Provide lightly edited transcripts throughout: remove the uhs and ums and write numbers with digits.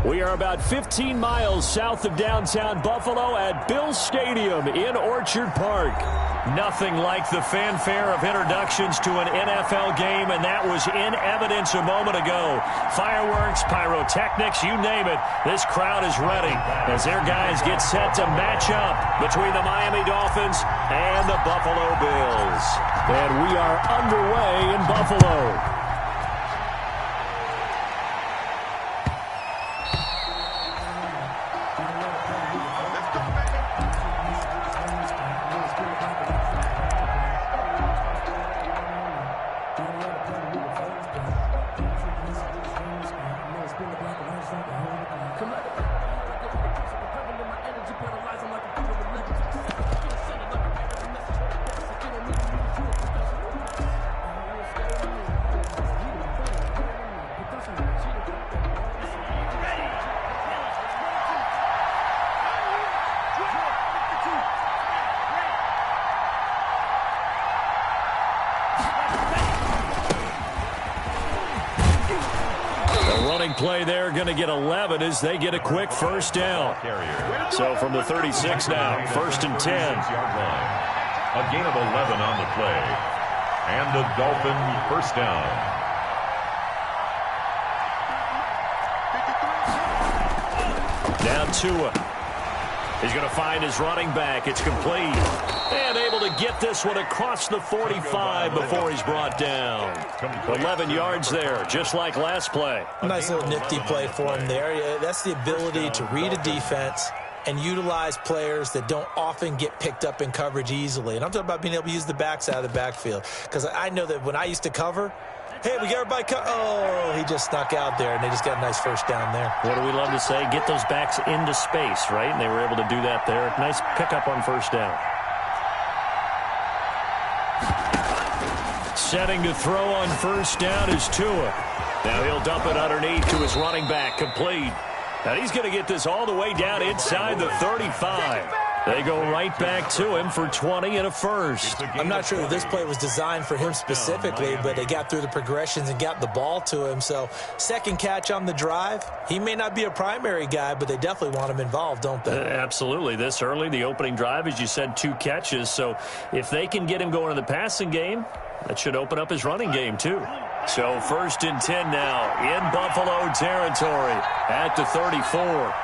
We are about 15 miles south of downtown Buffalo at Bill Stadium in Orchard Park. Nothing like the fanfare of introductions to an NFL game, and that was in evidence a moment ago. Fireworks, pyrotechnics, you name it. This crowd is ready as their guys get set to match up between the Miami Dolphins and the Buffalo Bills. And we are underway in Buffalo. Play there, going to get 11 as they get a quick first down. So from the 36 now, first and 10. A gain of 11 on the play. And the Dolphins first down. Now Tua. He's going to find his running back. It's complete. And able to get this one across the 45 before he's brought down. 11 yards there, just like last play. Nice little nifty play for him there. That's the ability to read a defense and utilize players that don't often get picked up in coverage easily. And I'm talking about being able to use the backside of the backfield. Because I know that when I used to cover, hey, we got everybody oh, he just snuck out there, and they just got a nice first down there. What do we love to say? Get those backs into space, right? And they were able to do that there. Nice pickup on first down. Setting to throw on first down is Tua. Now he'll dump it underneath to his running back, complete. And he's going to get this all the way down inside the 35. They go right back to him for 20 and a first. I'm not sure that this play was designed for him specifically, but they got through the progressions and got the ball to him. So second catch on the drive. He may not be a primary guy, but they definitely want him involved, don't they? Absolutely. This early, the opening drive, as you said, 2 catches. So if they can get him going in the passing game, that should open up his running game too. So first and 10 now in Buffalo territory at the 34.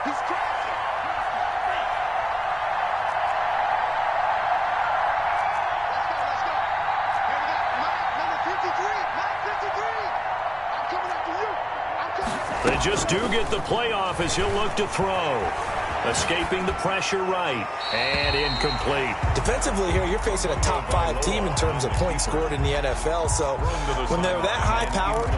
They just do get the playoff as he'll look to throw. Escaping the pressure right. And incomplete. Defensively here, you're facing a top-5 team in terms of points scored in the NFL. So when they're that high-powered,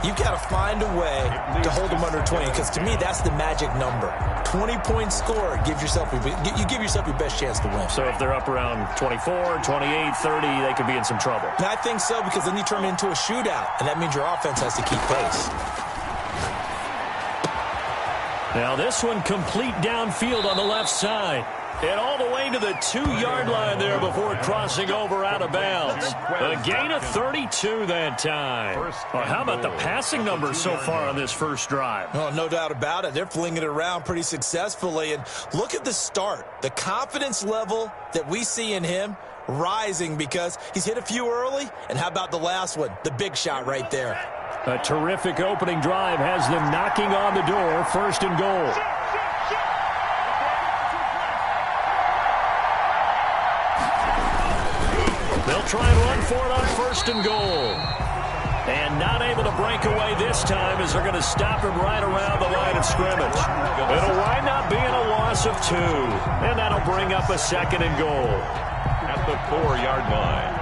you've got to find a way to hold them under 20. Because to me, that's the magic number. 20 points scored, you give yourself your best chance to win. So if they're up around 24, 28, 30, they could be in some trouble. And I think so, because then you turn it into a shootout. And that means your offense has to keep pace. Now this one complete downfield on the left side. And all the way to the 2-yard line there before crossing over out of bounds. A gain of 32 that time. Well, how about the passing numbers so far on this first drive? Oh, no doubt about it. They're flinging it around pretty successfully. And look at the start. The confidence level that we see in him rising because he's hit a few early. And how about the last one? The big shot right there. A terrific opening drive has them knocking on the door. First and goal. They'll try and run for it on first and goal. And not able to break away this time as they're going to stop him right around the line of scrimmage. It'll wind up being a loss of 2. And that'll bring up a second and goal. At the 4-yard line.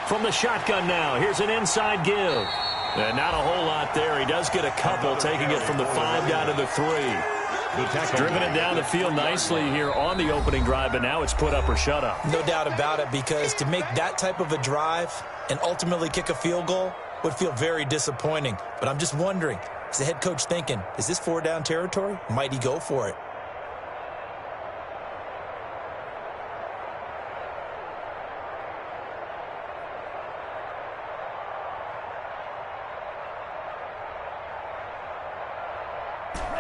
From the shotgun now, here's an inside give. And not a whole lot there. He does get a couple, taking it from the 5 down to the 3. Driven it down the field nicely here on the opening drive, but now it's put up or shut up. No doubt about it, because to make that type of a drive and ultimately kick a field goal would feel very disappointing. But I'm just wondering, is the head coach thinking, is this 4-down territory? Might he go for it?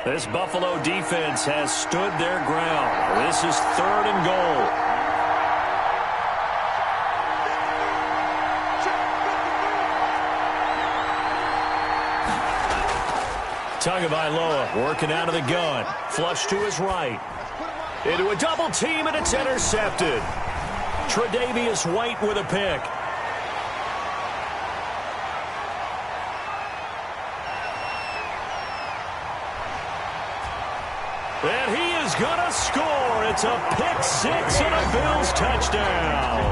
This Buffalo defense has stood their ground. This is 3rd and goal. Tagovailoa working out of the gun. Flush to his right. Into a double team, and it's intercepted. Tre'Davious White with a pick. And he is going to score. It's a pick six and a Bills touchdown.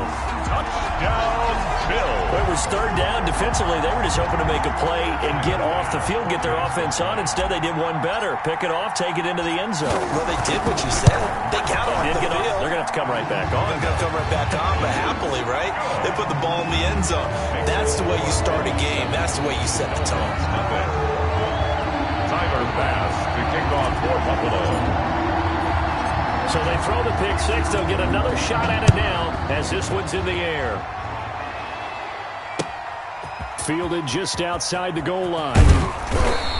Touchdown, Bills. It was 3rd down. Defensively, they were just hoping to make a play and get off the field, get their offense on. Instead, they did one better. Pick it off, take it into the end zone. Well, they did what you said. They got off the field. They're going to have to come right back on. They're going to come right back on, but happily, right? They put the ball in the end zone. That's the way you start a game. That's the way you set the tone. Tyler Bass to kick off for Buffalo. So they throw the pick six. They'll get another shot at it now as this one's in the air. Fielded just outside the goal line.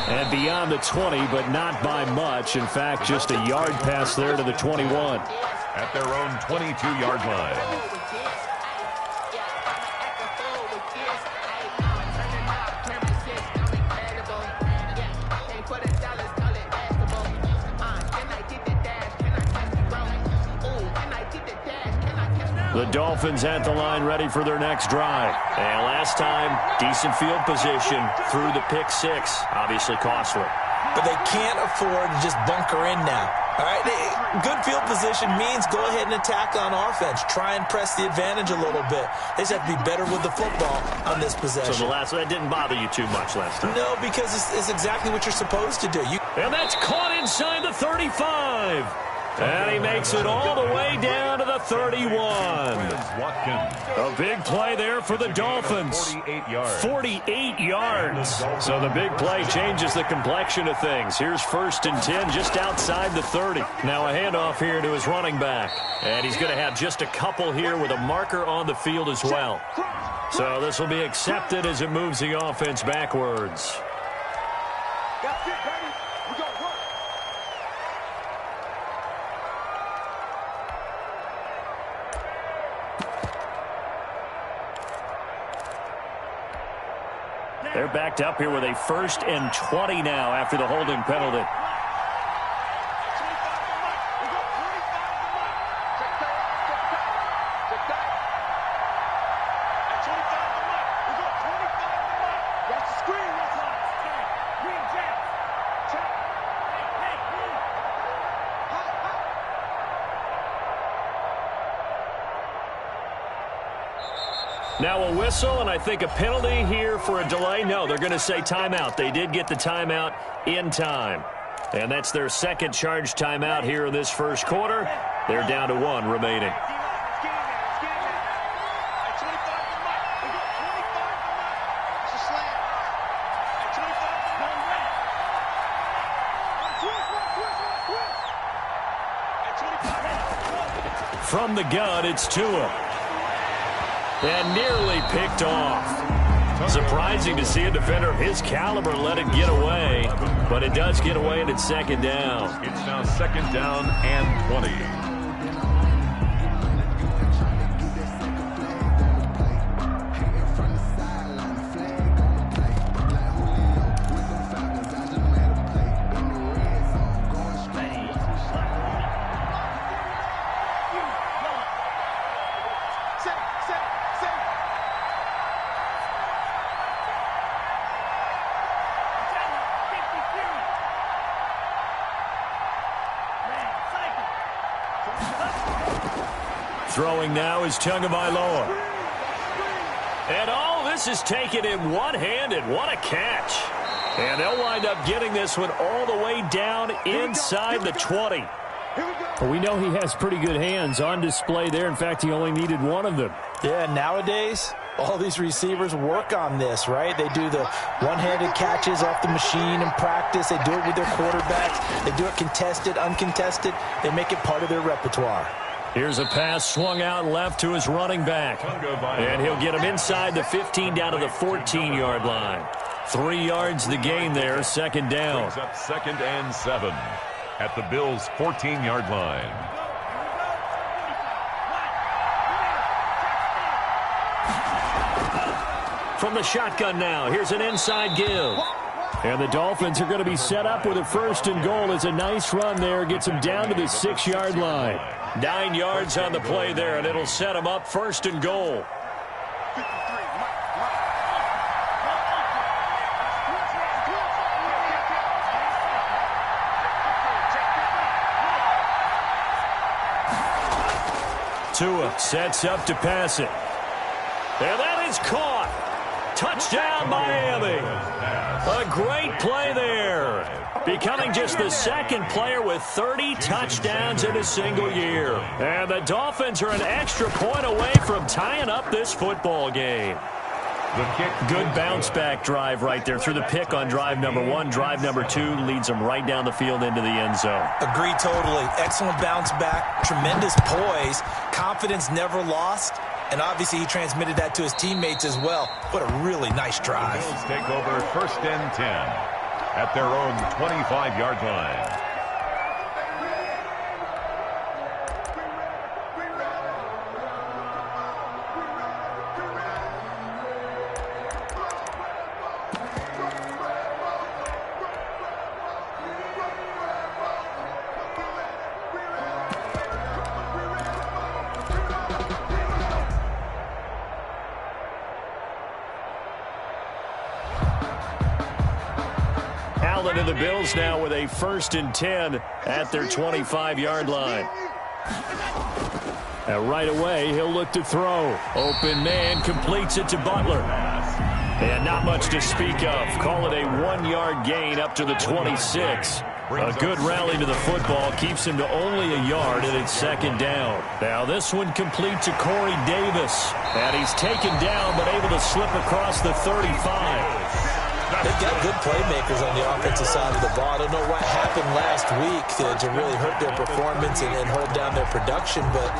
And beyond the 20, but not by much. In fact, just a yard pass there to the 21. At their own 22-yard line. The Dolphins at the line ready for their next drive. And last time, decent field position through the pick six. Obviously costly. But they can't afford to just bunker in now. All right, good field position means go ahead and attack on offense. Try and press the advantage a little bit. They just have to be better with the football on this possession. So that didn't bother you too much last time? No, because it's exactly what you're supposed to do. And that's caught inside the 35. And he makes it all the way down to the 31. A big play there for the Dolphins. 48 yards. So the big play changes the complexion of things. Here's 1st and 10 just outside the 30. Now a handoff here to his running back. And he's going to have just a couple here with a marker on the field as well. So this will be accepted as it moves the offense backwards. They're backed up here with a 1st and 20 now after the holding penalty. Now a whistle, and I think a penalty here for a delay. No, they're going to say timeout. They did get the timeout in time. And that's their 2nd charge timeout here in this 1st quarter. They're down to 1 remaining. From the gun, it's Tua. And nearly picked off. Surprising to see a defender of his caliber let it get away, but it does get away and it's 2nd down. It's now 2nd down and 20. Throwing now is Tagovailoa. And all this is taken in one-handed. What a catch. And they'll wind up getting this one all the way down inside the 20. Well, we know he has pretty good hands on display there. In fact, he only needed one of them. Yeah, nowadays, all these receivers work on this, right? They do the one-handed catches off the machine in practice. They do it with their quarterbacks. They do it contested, uncontested. They make it part of their repertoire. Here's a pass swung out left to his running back. And he'll get him inside the 15 down to the 14-yard line. 3 yards the gain there, second down. Brings up 2nd and 7 at the Bills' 14-yard line. From the shotgun now, here's an inside give. And the Dolphins are going to be set up with a 1st and goal. It's a nice run there. Gets them down to the 6-yard line. 9 yards on the play there, and it'll set them up 1st and goal. Tua sets up to pass it. And that is caught. Touchdown, Miami. A great play there. Becoming just the 2nd player with 30 touchdowns in a single year. And the Dolphins are an extra point away from tying up this football game. Good bounce-back drive right there through the pick on drive number 1. Drive number 2 leads them right down the field into the end zone. Agree totally. Excellent bounce-back, tremendous poise, confidence never lost, and obviously he transmitted that to his teammates as well. What a really nice drive. The Bills take over 1st and 10 at their own 25-yard line. And the Bills now with a 1st and 10 at their 25-yard line. And right away, he'll look to throw. Open man completes it to Butler. And not much to speak of. Call it a 1-yard gain up to the 26. A good rally to the football keeps him to only a yard, and it's 2nd down. Now this one complete to Corey Davis. And he's taken down but able to slip across the 35. They've got good playmakers on the offensive side of the ball. I don't know what happened last week to really hurt their performance and hold down their production, but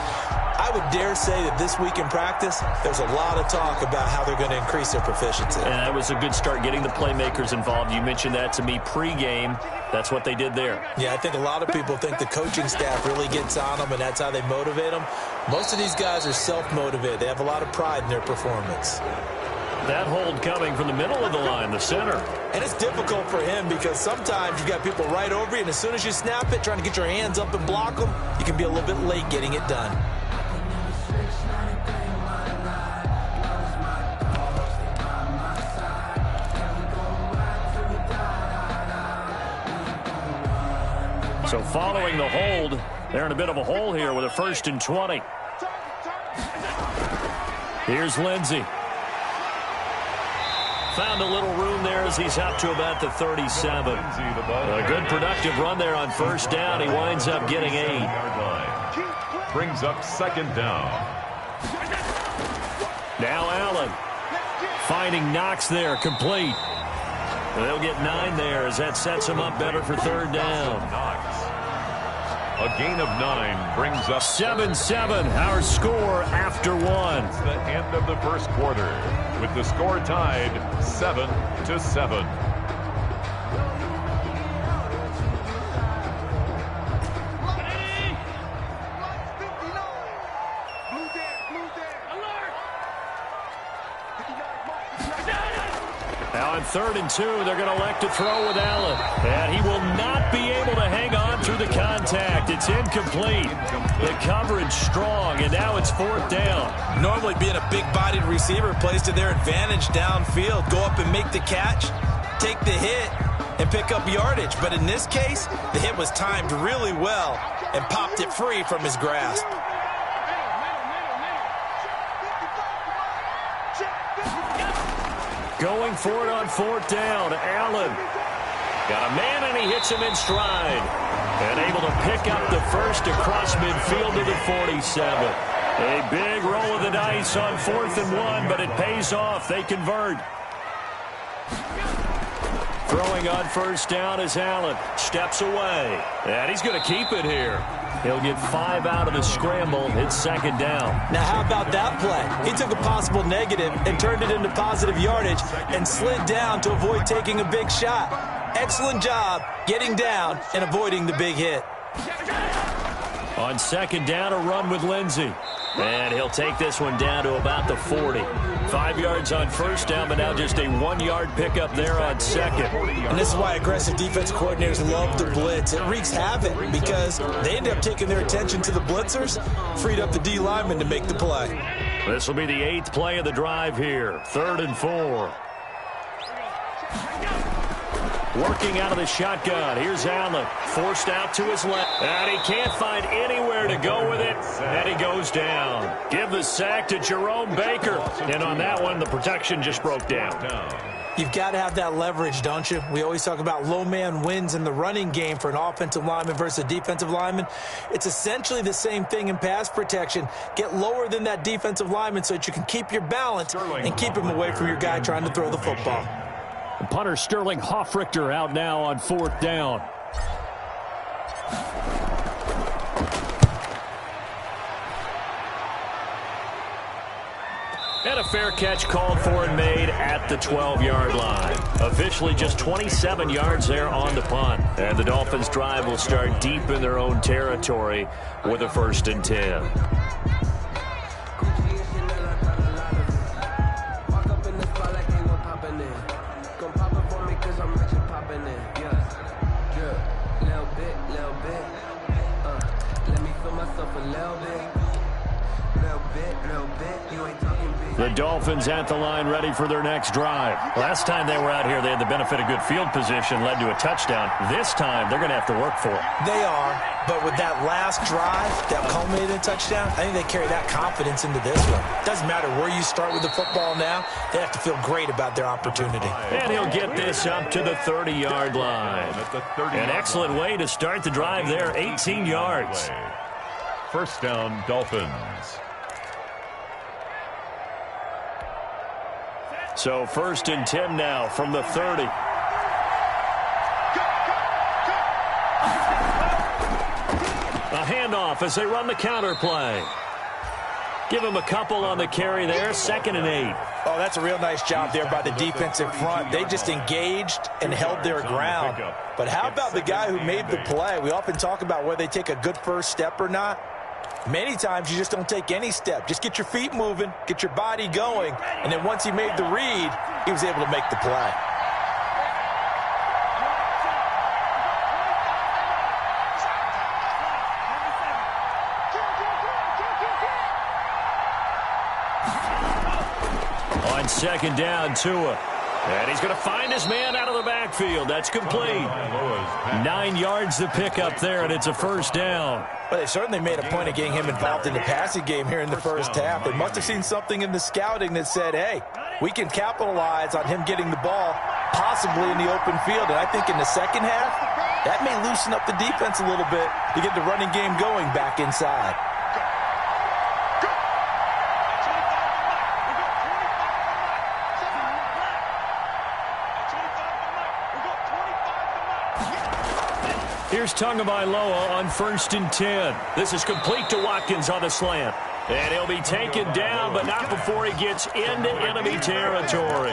I would dare say that this week in practice, there's a lot of talk about how they're going to increase their proficiency. And that was a good start getting the playmakers involved. You mentioned that to me pregame. That's what they did there. Yeah, I think a lot of people think the coaching staff really gets on them, and that's how they motivate them. Most of these guys are self-motivated. They have a lot of pride in their performance. That hold coming from the middle of the line, the center. And it's difficult for him because sometimes you've got people right over you, and as soon as you snap it, trying to get your hands up and block them, you can be a little bit late getting it done. So following the hold, they're in a bit of a hole here with a 1st and 20. Here's Lindsey. Found a little room there as he's up to about the 37. A good productive run there on 1st down. He winds up getting 8. Brings up 2nd down. Now Allen finding Knox there, complete. They'll get 9 there as that sets him up better for 3rd down. A gain of 9 brings up 7-7, our score after 1. It's the end of the first quarter, with the score tied 7-7. Now on 3rd and 2, they're going to elect to throw with Allen. And he will not be able to hang on through the contact. It's incomplete. The coverage strong, and now it's 4th down. Normally being a big-bodied receiver plays to their advantage downfield. Go up and make the catch, take the hit, and pick up yardage. But in this case, the hit was timed really well and popped it free from his grasp. Going for it on 4th down. Allen got a man, and he hits him in stride. And able to pick up the first across midfield to the 47. A big roll of the dice on 4th and 1, but it pays off. They convert. Throwing on first down is Allen. Steps away. And he's going to keep it here. He'll get 5 out of the scramble. It's second down. Now, how about that play? He took a possible negative and turned it into positive yardage and slid down to avoid taking a big shot. Excellent job getting down and avoiding the big hit. On second down, a run with Lindsey. And he'll take this one down to about the 40. 5 yards on first down, but now just a 1-yard pickup there on second. And this is why aggressive defense coordinators love to blitz. It wreaks havoc because they end up taking their attention to the blitzers, freed up the D lineman to make the play. This will be the 8th play of the drive here. 3rd and 4. Working out of the shotgun. Here's Allen. Forced out to his left. And he can't find anywhere to go with it. And he goes down. Give the sack to Jerome Baker. And on that one, the protection just broke down. You've got to have that leverage, don't you? We always talk about low man wins in the running game for an offensive lineman versus a defensive lineman. It's essentially the same thing in pass protection. Get lower than that defensive lineman so that you can keep your balance and keep him away from your guy trying to throw the football. Punter Sterling Hoffrichter out now on 4th down. And a fair catch called for and made at the 12-yard line. Officially just 27 yards there on the punt. And the Dolphins' drive will start deep in their own territory with a 1st and 10. The Dolphins at the line ready for their next drive. Last time they were out here, they had the benefit of good field position, led to a touchdown. This time, they're going to have to work for it. They are, but with that last drive that culminated in a touchdown, I think they carry that confidence into this one. Doesn't matter where you start with the football now, they have to feel great about their opportunity. And he'll get this up to the 30-yard line. An excellent way to start the drive there, 18 yards. First down, Dolphins. So 1st and 10 now from the 30. A handoff as they run the counter play. Give him a couple on the carry there. 2nd and 8. Oh, that's a real nice job there by the defensive front. They just engaged and held their ground. But how about the guy who made the play? We often talk about whether they take a good first step or not. Many times you just don't take any step. Just get your feet moving, get your body going, and then once he made the read, he was able to make the play. On 2nd down, Tua. And he's going to find his man out of the backfield. That's complete. 9 yards to pick up there, and it's a 1st down. Well, they certainly made a point of getting him involved in the passing game here in the first half. They must have seen something in the scouting that said, hey, we can capitalize on him getting the ball possibly in the open field. And I think in the second half, that may loosen up the defense a little bit to get the running game going back inside. Here's Tagovailoa on 1st and 10. This is complete to Watkins on the slant. And he'll be taken down, but not before he gets into enemy territory.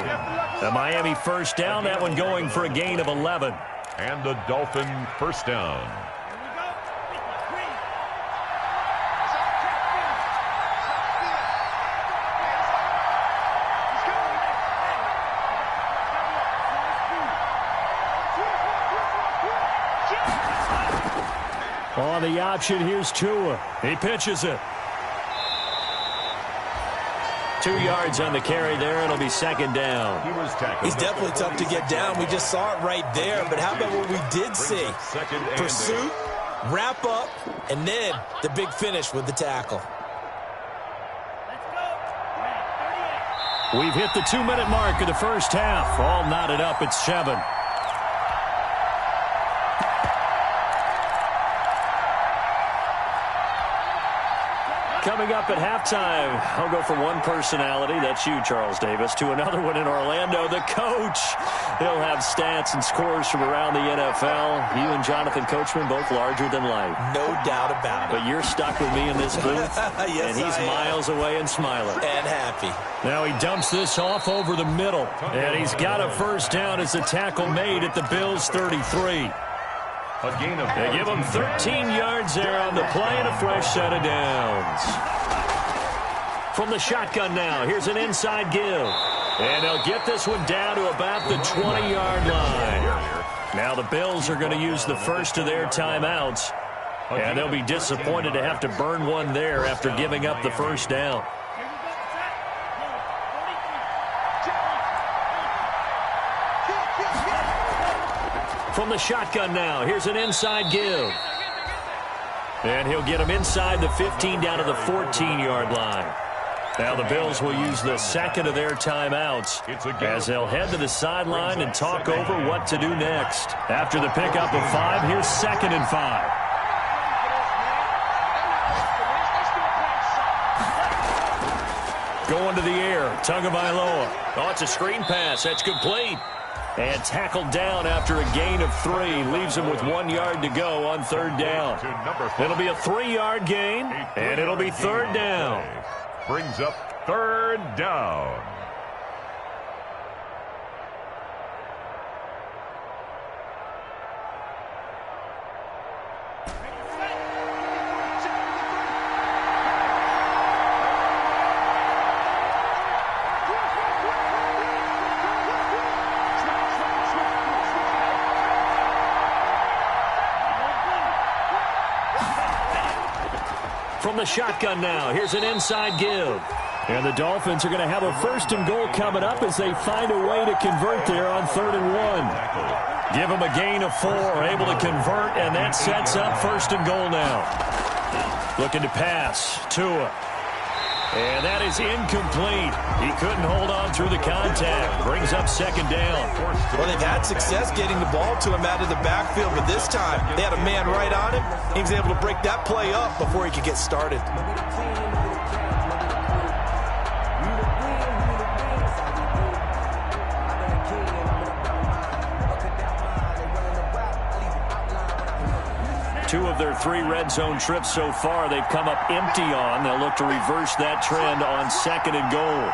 The Miami 1st down, that one going for a gain of 11. And the Dolphin 1st down. On the option, here's Tua. He pitches it. 2 yards on the carry there. It'll be 2nd down. He's definitely tough to get down. We just saw it right there. But how about what we did see? Pursuit, wrap up, and then the big finish with the tackle. We've hit the 2-minute mark of the first half. All knotted up at 7. Coming up at halftime, I'll go from one personality, that's you, Charles Davis, to another one in Orlando, the coach. He'll have stats and scores from around the NFL. You and Jonathan Coachman, both larger than life. No doubt about it. But you're stuck with me in this booth, yes, and he's miles away and smiling. And happy. Now he dumps this off over the middle, and he's got a first down as the tackle made at the Bills' 33. They give him 13 yards there on the play and a fresh set of downs. From the shotgun now, here's an inside give. And they'll get this one down to about the 20-yard line. Now the Bills are going to use the first of their timeouts. And they'll be disappointed to have to burn one there after giving up the first down. From the shotgun now, here's an inside give. And he'll get him inside the 15 down to the 14-yard line. Now the Bills will use the second of their timeouts as they'll head to the sideline and talk over what to do next. After the pickup of 5, here's 2nd and 5. Going to the air, Tagovailoa. Oh, it's a screen pass. That's complete. And tackled down after a gain of 3. Leaves him with 1 yard to go on 3rd down. It'll be a 3-yard gain, and it'll be 3rd down. Brings up 3rd down. From the shotgun now, here's an inside give. And the Dolphins are going to have a 1st and goal coming up as they find a way to convert there on 3rd and 1. Give them a gain of 4, able to convert, and that sets up 1st and goal now. Looking to pass, Tua. And that is incomplete. He couldn't hold on through the contact. Brings up 2nd down. Well, they've had success getting the ball to him out of the backfield, but this time they had a man right on him. He was able to break that play up before he could get started. Two of their 3 red zone trips so far, they've come up empty on. They'll look to reverse that trend on 2nd and goal.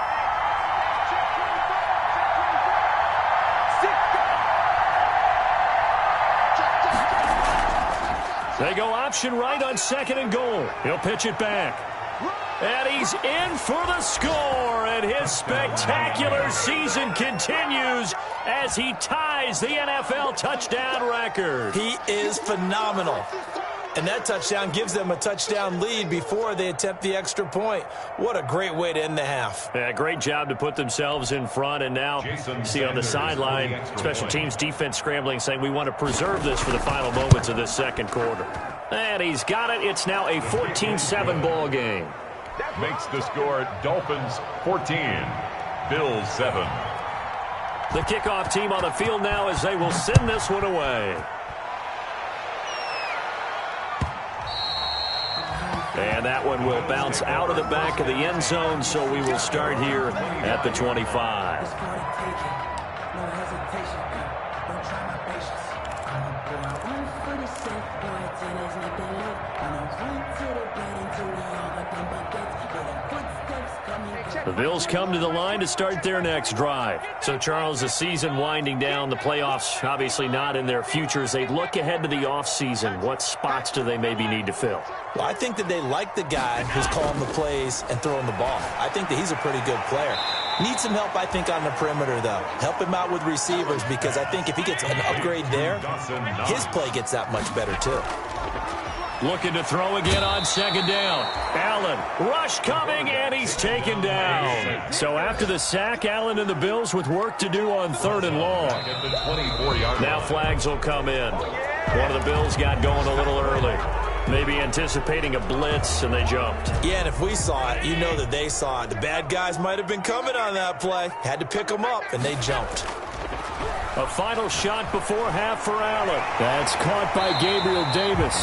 They go option right on 2nd and goal. He'll pitch it back. And he's in for the score, and his spectacular season continues as he ties the NFL touchdown record. He is phenomenal. And that touchdown gives them a touchdown lead before they attempt the extra point. What a great way to end the half. Yeah, great job to put themselves in front, and now see on the sideline, special teams defense scrambling, saying we want to preserve this for the final moments of this 2nd quarter. And he's got it. It's now a 14-7 ball game. Makes the score Dolphins 14, Bills 7. The kickoff team on the field now as they will send this one away. And that one will bounce out of the back of the end zone, so we will start here at the 25. The Bills come to the line to start their next drive. So, Charles, the season winding down, the playoffs obviously not in their futures. They look ahead to the offseason. What spots do they maybe need to fill? Well, I think that they like the guy who's calling the plays and throwing the ball. I think that he's a pretty good player. Needs some help, I think, on the perimeter, though. Help him out with receivers, because I think if he gets an upgrade there, his play gets that much better, too. Looking to throw again on 2nd down. Allen, rush coming, and he's taken down. So after the sack, Allen and the Bills with work to do on 3rd and long. Now flags will come in. One of the Bills got going a little early. Maybe anticipating a blitz, and they jumped. Yeah, and if we saw it, you know that they saw it. The bad guys might have been coming on that play. Had to pick them up, and they jumped. A final shot before half for Allen. That's caught by Gabriel Davis.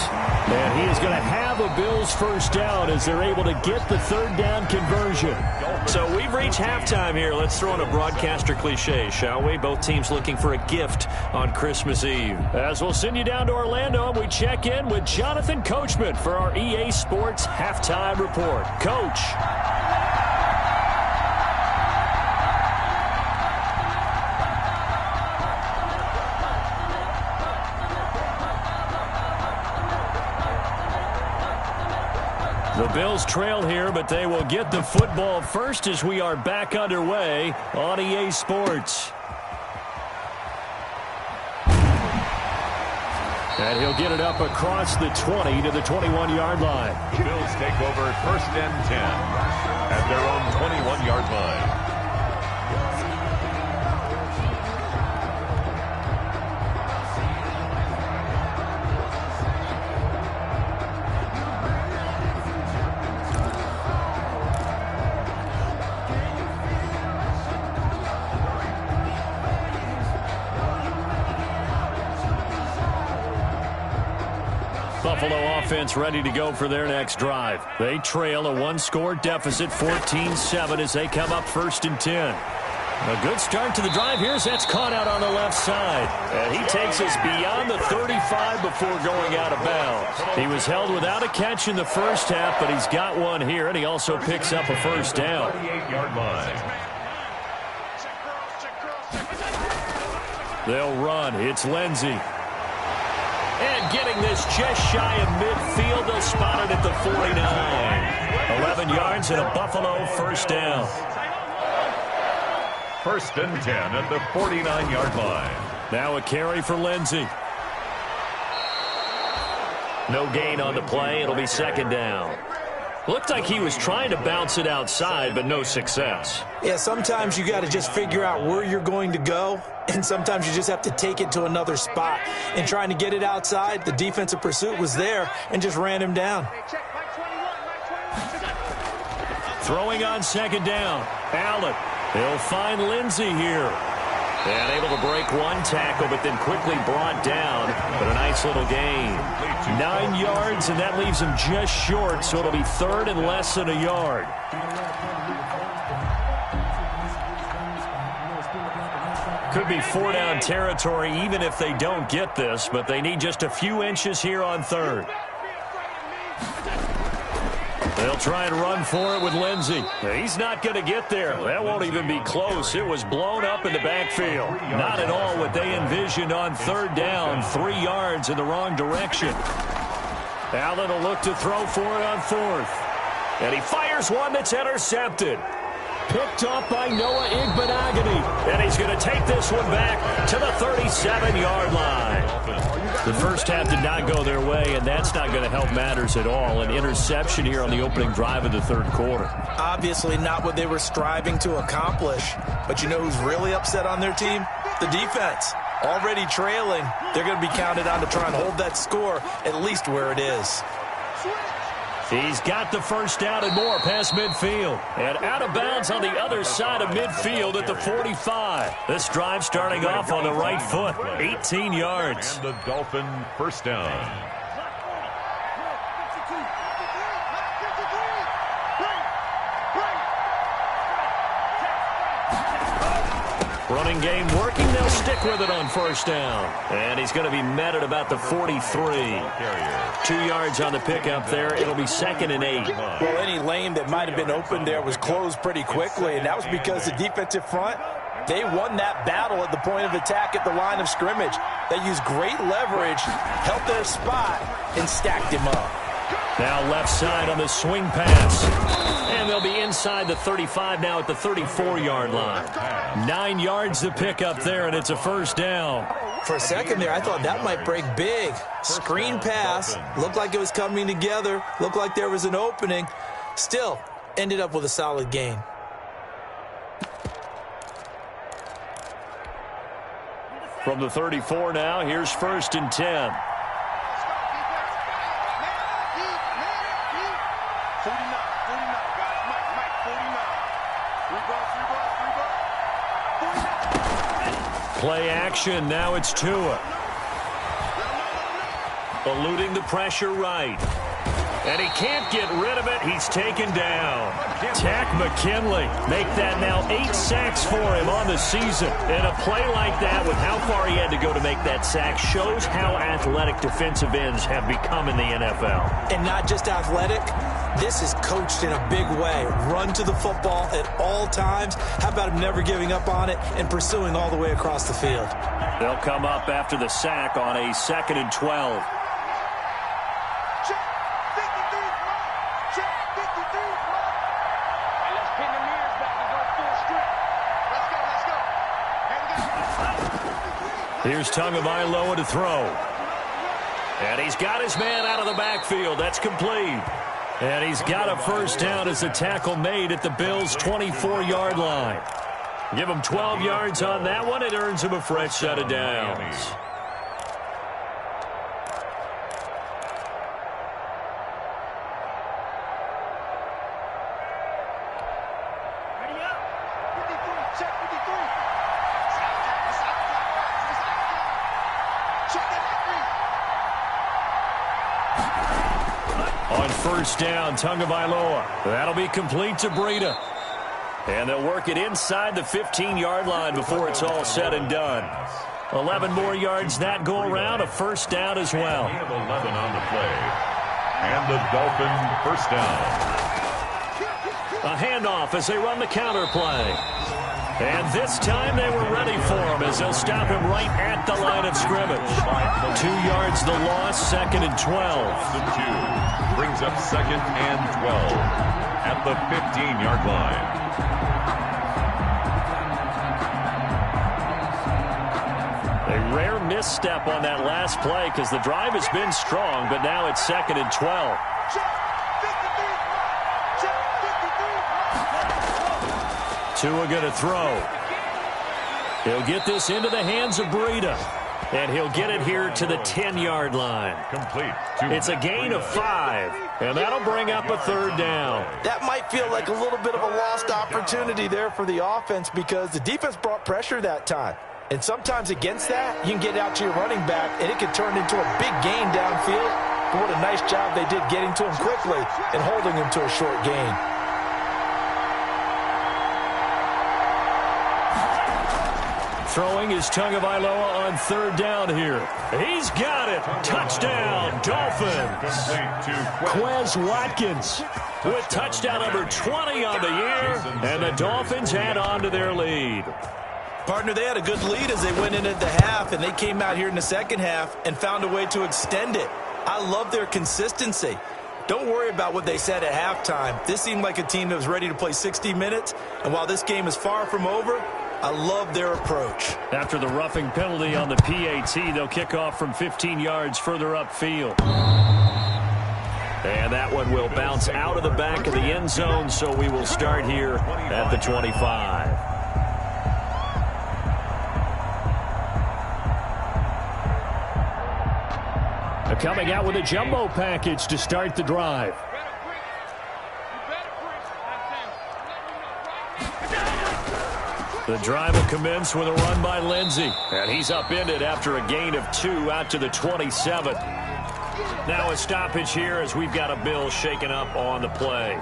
And he is going to have a Bills first down as they're able to get the third down conversion. So we've reached halftime here. Let's throw in a broadcaster cliche, shall we? Both teams looking for a gift on Christmas Eve. As we'll send you down to Orlando, and we check in with Jonathan Coachman for our EA Sports Halftime Report. Coach. The Bills trail here, but they will get the football first as we are back underway on EA Sports. And he'll get it up across the 20 to the 21-yard line. Bills take over first and 10 at their own 21-yard line. Buffalo offense ready to go for their next drive. They trail a one-score deficit, 14-7, as they come up first and 10. A good start to the drive here as that's caught out on the left side. And he takes us beyond the 35 before going out of bounds. He was held without a catch in the first half, but he's got one here, and he also picks up a first down. 38-yard line. They'll run. It's Lindsey. And getting this just shy of midfield, they'll spot it at the 49. 11 yards and a Buffalo first down. First and 10 at the 49-yard line. Now a carry for Lindsey. No gain on the play. It'll be second down. Looked like he was trying to bounce it outside, but no success. Yeah, sometimes you got to just figure out where you're going to go, and sometimes you just have to take it to another spot. And trying to get it outside, the defensive pursuit was there and just ran him down. Throwing on second down. Allen. He'll find Lindsey here. And able to break one tackle, but then quickly brought down. But a nice little gain. 9 yards, and that leaves him just short, so it'll be third and less than a yard. Could be four-down territory even if they don't get this, but they need just a few inches here on third. They'll try and run for it with Lindsey. He's not going to get there. That won't even be close. It was blown up in the backfield. Not at all what they envisioned on third down. 3 yards in the wrong direction. Allen will look to throw for it on fourth. And he fires one that's intercepted. Picked off by Noah Igbenogany. And he's going to take this one back to the 37-yard line. The first half did not go their way, and that's not going to help matters at all. An interception here on the opening drive of the third quarter. Obviously not what they were striving to accomplish. But you know who's really upset on their team? The defense. Already trailing, they're going to be counted on to try and hold that score at least where it is. He's got the first down and more past midfield. And out of bounds on the other side of midfield at the 45. This drive starting off on the right foot. 18 yards. And the Dolphin first down. Running game working. They'll stick with it on first down. And he's going to be met at about the 43. 2 yards on the pickup there. It'll be second and 8. Well, any lane that might have been open there was closed pretty quickly, and that was because the defensive front, they won that battle at the point of attack at the line of scrimmage. They used great leverage, held their spot, and stacked him up. Now left side on the swing pass. And they'll be inside the 35 now at the 34-yard line. 9 yards to pick up there, and it's a first down. For a second there, I thought that might break big. Screen pass. Looked like it was coming together. Looked like there was an opening. Still, ended up with a solid gain. From the 34 now, here's first and 10. Play action. Now it's Tua. Eluding the pressure right. And he can't get rid of it. He's taken down. Tack McKinley. Make that now 8 sacks for him on the season. And a play like that with how far he had to go to make that sack shows how athletic defensive ends have become in the NFL. And not just athletic. This is coached in a big way. Run to the football at all times. How about him never giving up on it and pursuing all the way across the field? They'll come up after the sack on a 2nd and 12. Here's Tagovailoa to throw. And he's got his man out of the backfield. That's complete. And he's got a first down as the tackle made at the Bills' 24-yard line. Give him 12 yards on that one. It earns him a fresh set of downs. On first down, Tagovailoa. That'll be complete to Breida. And they'll work it inside the 15-yard line before it's all said and done. 11 more yards that go around, a first down as well. 11 on the play. And the Dolphin first down. A handoff as they run the counter play. And this time they were ready for him as they'll stop him right at the line of scrimmage. 2 yards the loss, 2nd and 12. The 2 brings up 2nd and 12 at the 15-yard line. A rare misstep on that last play because the drive has been strong, but now it's 2nd and 12. Tua going to throw. He'll get this into the hands of Breida. And he'll get it here to the 10-yard line. Complete. It's a gain of 5. And that'll bring up a third down. That might feel like a little bit of a lost opportunity there for the offense because the defense brought pressure that time. And sometimes against that, you can get out to your running back, and it can turn into a big gain downfield. But what a nice job they did getting to him quickly and holding him to a short gain. Throwing is Tagovailoa on third down here. He's got it. Touchdown, Dolphins. Quez Watkins with touchdown number 20 on the year, and the Dolphins add on to their lead. Partner, they had a good lead as they went in at the half, and they came out here in the second half and found a way to extend it. I love their consistency. Don't worry about what they said at halftime. This seemed like a team that was ready to play 60 minutes, and while this game is far from over, I love their approach. After the roughing penalty on the PAT, they'll kick off from 15 yards further upfield. And that one will bounce out of the back of the end zone, so we will start here at the 25. Coming out with a jumbo package to start the drive. The drive will commence with a run by Lindsey. And he's upended after a gain of 2 out to the 27. Now a stoppage here as we've got a Bill shaken up on the play.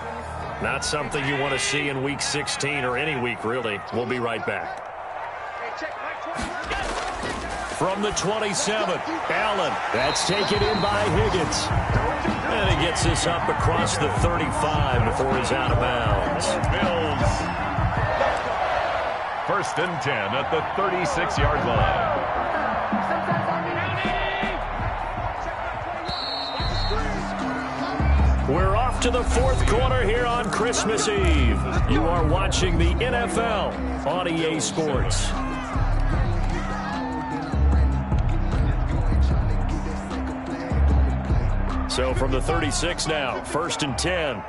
Not something you want to see in Week 16 or any week, really. We'll be right back. From the 27, Allen. That's taken in by Higgins. And he gets this up across the 35 before he's out of bounds. Bills. First and 10 at the 36-yard line. We're off to the fourth quarter here on Christmas Eve. You are watching the NFL on EA Sports. So from the 36 now, first and 10.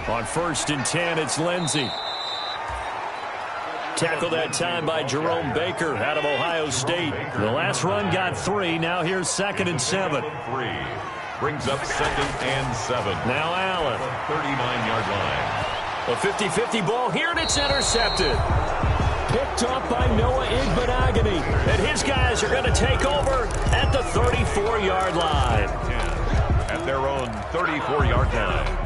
On first and 10, it's Lindsey. Tackled that time by Jerome Baker out of Ohio State. The last run got 3. Now here's 2nd and 7. 3 brings up 2nd and 7. Now Allen. 39-yard line. A 50-50 ball here, and it's intercepted. Picked up by Noah Igbenogany. And his guys are going to take over at the 34-yard line. At their own 34-yard line.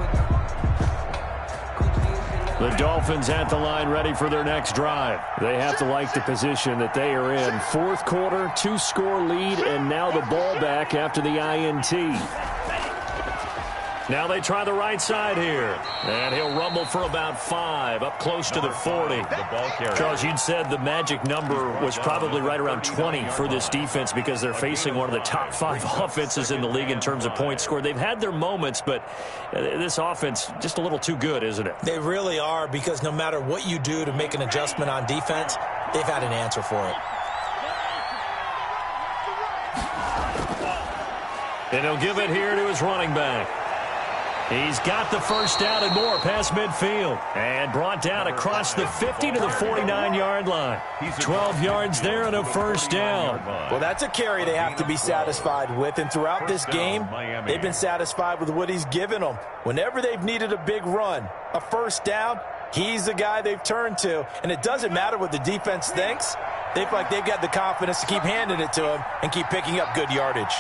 The Dolphins at the line ready for their next drive. They have to like the position that they are in. Fourth quarter, 2-score lead, and now the ball back after the INT. Now they try the right side here. And he'll rumble for about 5, up close to the 40. Charles, you'd said the magic number was probably right around 20 for this defense because they're facing one of the top 5 offenses in the league in terms of points scored. They've had their moments, but this offense just a little too good, isn't it? They really are, because no matter what you do to make an adjustment on defense, they've had an answer for it. And he'll give it here to his running back. He's got the first down and more past midfield. And brought down across the 50 to the 49-yard line. 12 yards there and a first down. Well, that's a carry they have to be satisfied with. And throughout this game, they've been satisfied with what he's given them. Whenever they've needed a big run, a first down, he's the guy they've turned to. And it doesn't matter what the defense thinks. They feel like they've got the confidence to keep handing it to him and keep picking up good yardage.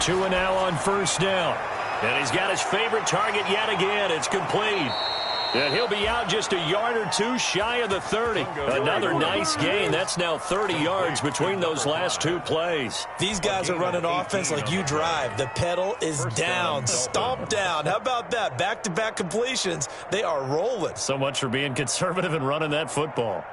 Two and now on first down. And he's got his favorite target yet again. It's complete. And he'll be out just a yard or two shy of the 30. Another nice gain. That's now 30 yards between those last two plays. These guys are running offense like you drive. The pedal is down, stomped down. How about that? Back-to-back completions. They are rolling. So much for being conservative and running that football.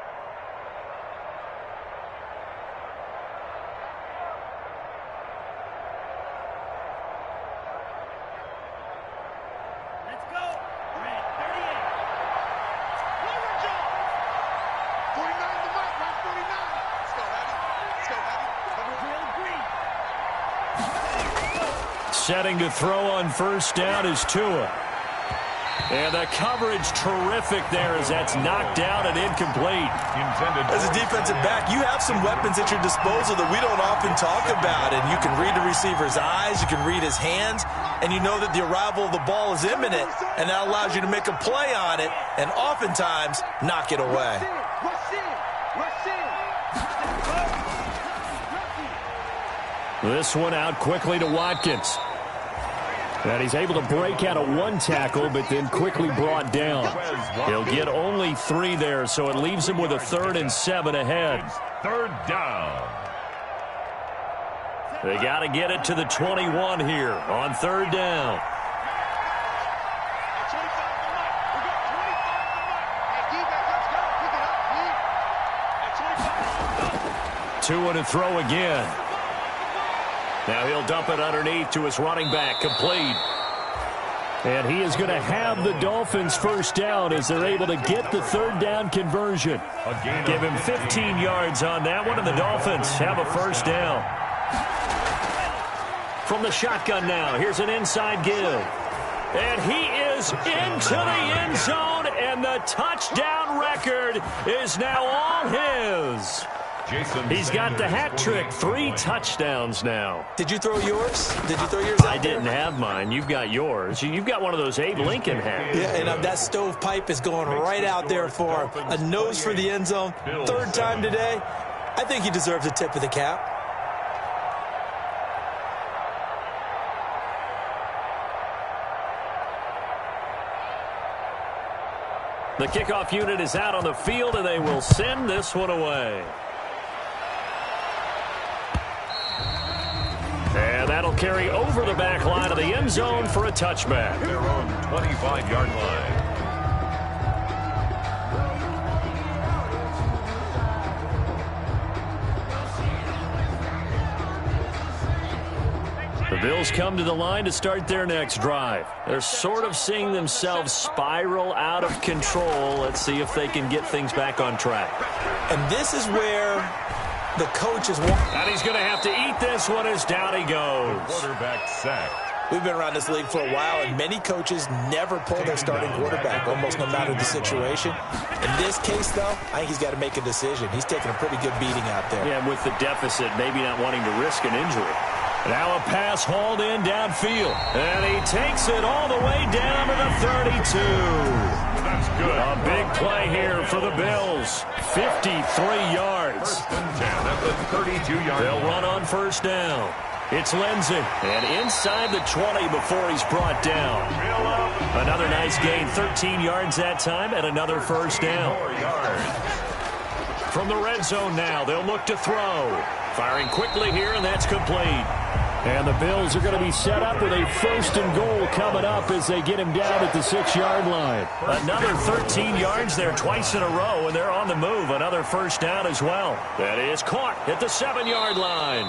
Setting to throw on first down is Tua. And the coverage terrific there as that's knocked down and incomplete. As a defensive back, you have some weapons at your disposal that we don't often talk about. And you can read the receiver's eyes, you can read his hands, and you know that the arrival of the ball is imminent. And that allows you to make a play on it and oftentimes knock it away. This one out quickly to Watkins. And he's able to break out of one tackle, but then quickly brought down. He'll get only 3 there, so it leaves him with a 3rd and 7 ahead. Third down. They got to get it to the 21 here on third down. Tua to throw again. Now he'll dump it underneath to his running back, complete. And he is going to have the Dolphins first down as they're able to get the third down conversion. Give him 15 yards on that one, and the Dolphins have a first down. From the shotgun now, here's an inside give. And he is into the end zone, and the touchdown record is now all his. He's got the hat trick, 3 touchdowns now. Did you throw yours? Did you throw yours out I didn't have mine. You've got yours. You've got one of those Abe Lincoln hats. Yeah, and that stovepipe is going right out there for him. A nose for the end zone. 3rd time today. I think he deserves a tip of the cap. The kickoff unit is out on the field, and they will send this one away. And that'll carry over the back line of the end zone for a touchback. Their own 25-yard line. The Bills come to the line to start their next drive. They're sort of seeing themselves spiral out of control. Let's see if they can get things back on track. And this is where the coach is walking. And he's going to have to eat this one as down he goes. Quarterback sacked. We've been around this league for a while, and many coaches never pull their starting quarterback, almost no matter the situation. In this case, though, I think he's got to make a decision. He's taking a pretty good beating out there. Yeah, and with the deficit, maybe not wanting to risk an injury. Now a pass hauled in downfield. And he takes it all the way down to the 32. That's good. A big play here for the Bills. 53 yards. First and 10 at the 32-yard They'll line. run on first down. It's Lindsey. And inside the 20 before he's brought down. Another nice gain. 13 yards that time and another first down. 4 yards. From the red zone now, they'll look to throw. Firing quickly here, and that's complete. And the Bills are going to be set up with a first and goal coming up as they get him down at the 6-yard line. Another 13 yards there twice in a row, and they're on the move. Another first down as well. That is caught at the 7-yard line.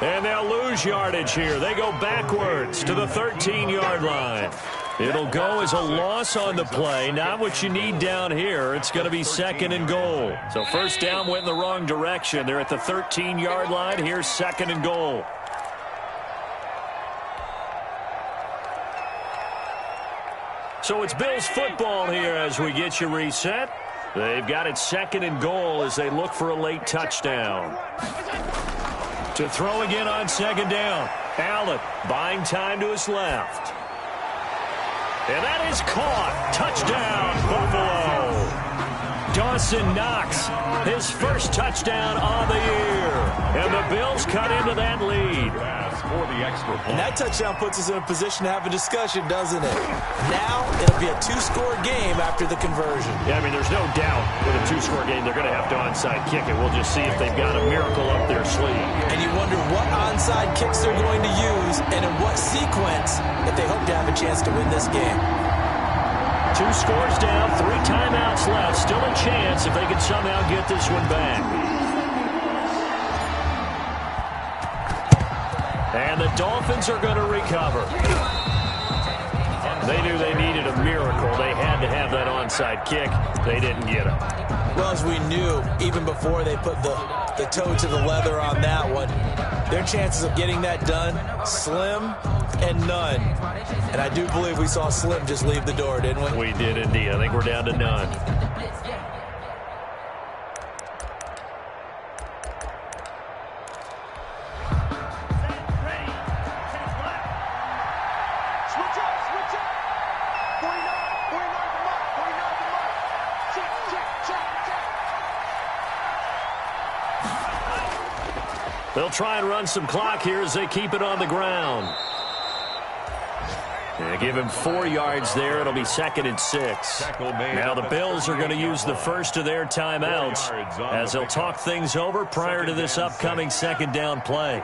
And they'll lose yardage here. They go backwards to the 13-yard line. It'll go as a loss on the play. Not what you need down here. It's going to be second and goal. So first down went in the wrong direction. They're at the 13-yard line. Here's second and goal. So it's Bills football here as we get you reset. They've got it second and goal as they look for a late touchdown. To throw again on second down. Allen buying time to his left. And that is caught. Touchdown, Buffalo. Dawson Knox, his first touchdown on the year. And the Bills cut into that lead. For the extra point. And that touchdown puts us in a position to have a discussion, doesn't it? Now it'll be a 2-score game after the conversion. Yeah, I mean, there's no doubt with a 2-score game they're going to have to onside kick it. We'll just see if they've got a miracle up their sleeve. And you wonder what onside kicks they're going to use and in what sequence if they hope to have a chance to win this game. 2 scores down, 3 timeouts left. Still a chance if they can somehow get this one back. And the Dolphins are going to recover. They knew they needed a miracle. They had to have that onside kick. They didn't get it. Well, as we knew, even before they put the toe to the leather on that one, their chances of getting that done, slim and none. And I do believe we saw Slim just leave the door, didn't we? We did indeed. I think we're down to none. They'll try and run some clock here as they keep it on the ground. And give him 4 yards there. It'll be second and 6. Now the Bills are going to use the first of their timeouts as they'll talk things over prior to this upcoming second down play.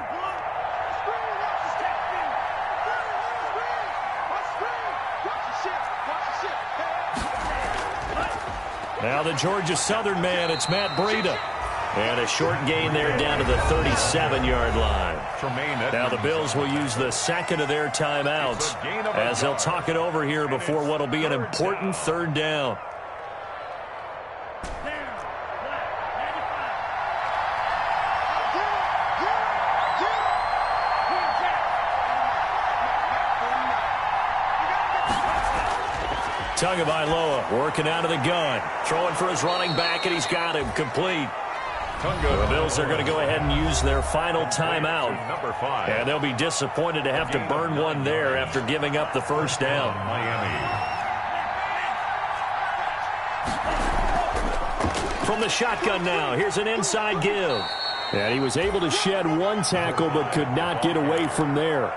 Now the Georgia Southern man, it's Matt Breida. And a short gain there down to the 37-yard line. Now the Bills will use the second of their timeouts as they'll talk it over here before what will be an important third down. Tagovailoa working out of the gun. Throwing for his running back, and he's got him complete. The Bills are going to go ahead and use their final timeout. And they'll be disappointed to have to burn one there after giving up the first down. From the shotgun now, here's an inside give. And he was able to shed one tackle but could not get away from there.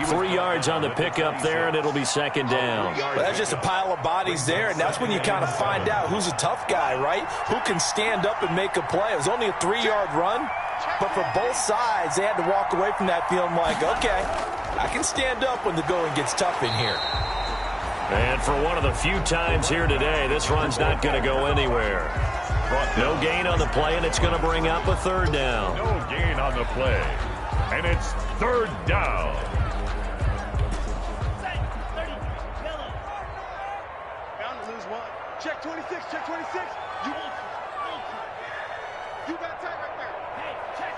3 yards on the pickup there, and it'll be second down. Well, that's just a pile of bodies there, and that's when you kind of find out who's a tough guy, right? Who can stand up and make a play. It was only a 3-yard run, but for both sides, they had to walk away from that feeling like, okay, I can stand up when the going gets tough in here. And for one of the few times here today, this run's not going to go anywhere. No gain on the play, and it's going to bring up a third down. No gain on the play, and it's third down. Check 26, check 26. You got time right there. Hey, check.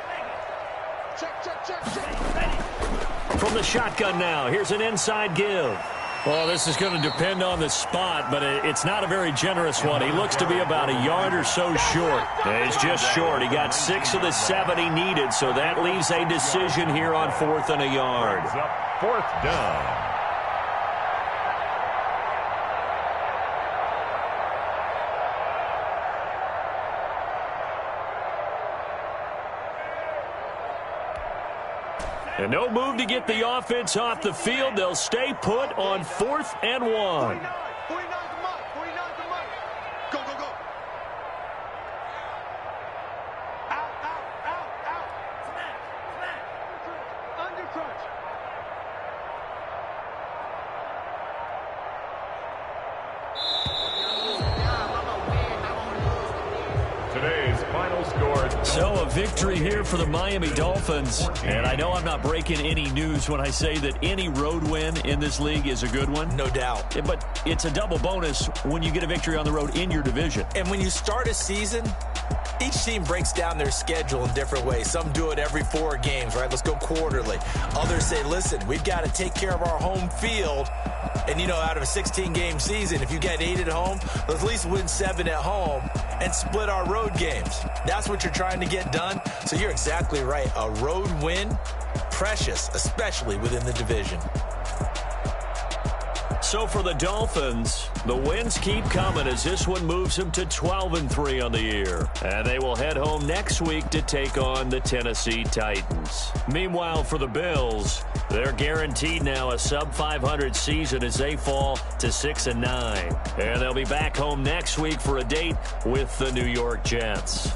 Check. From the shotgun now, here's an inside give. Well, this is going to depend on the spot, but it's not a very generous one. He looks to be about a yard or so short. He's just short. He got 6 of the 7 he needed, so that leaves a decision here on 4th and a yard. 4th down. And no move to get the offense off the field. They'll stay put on 4th and 1. 49's the mark. 49's the mark. Go, go, go. Out, out, out, out. Under crunch. Today's final score. So a victory here for the Miami Dolphins. And I know I'm not breaking any news when I say that any road win in this league is a good one. No doubt. But it's a double bonus when you get a victory on the road in your division. And when you start a season, each team breaks down their schedule in different ways. Some do it every 4 games, right? Let's go quarterly. Others say, listen, we've got to take care of our home field. And, you know, out of a 16-game season, if you get 8 at home, let's at least win 7 at home and split our road games. That's what you're trying to get done. So you're exactly right. A road win, precious, especially within the division. So for the Dolphins, the wins keep coming as this one moves them to 12-3 on the year. And they will head home next week to take on the Tennessee Titans. Meanwhile, for the Bills, they're guaranteed now a sub-500 season as they fall to 6-9. And they'll be back home next week for a date with the New York Jets.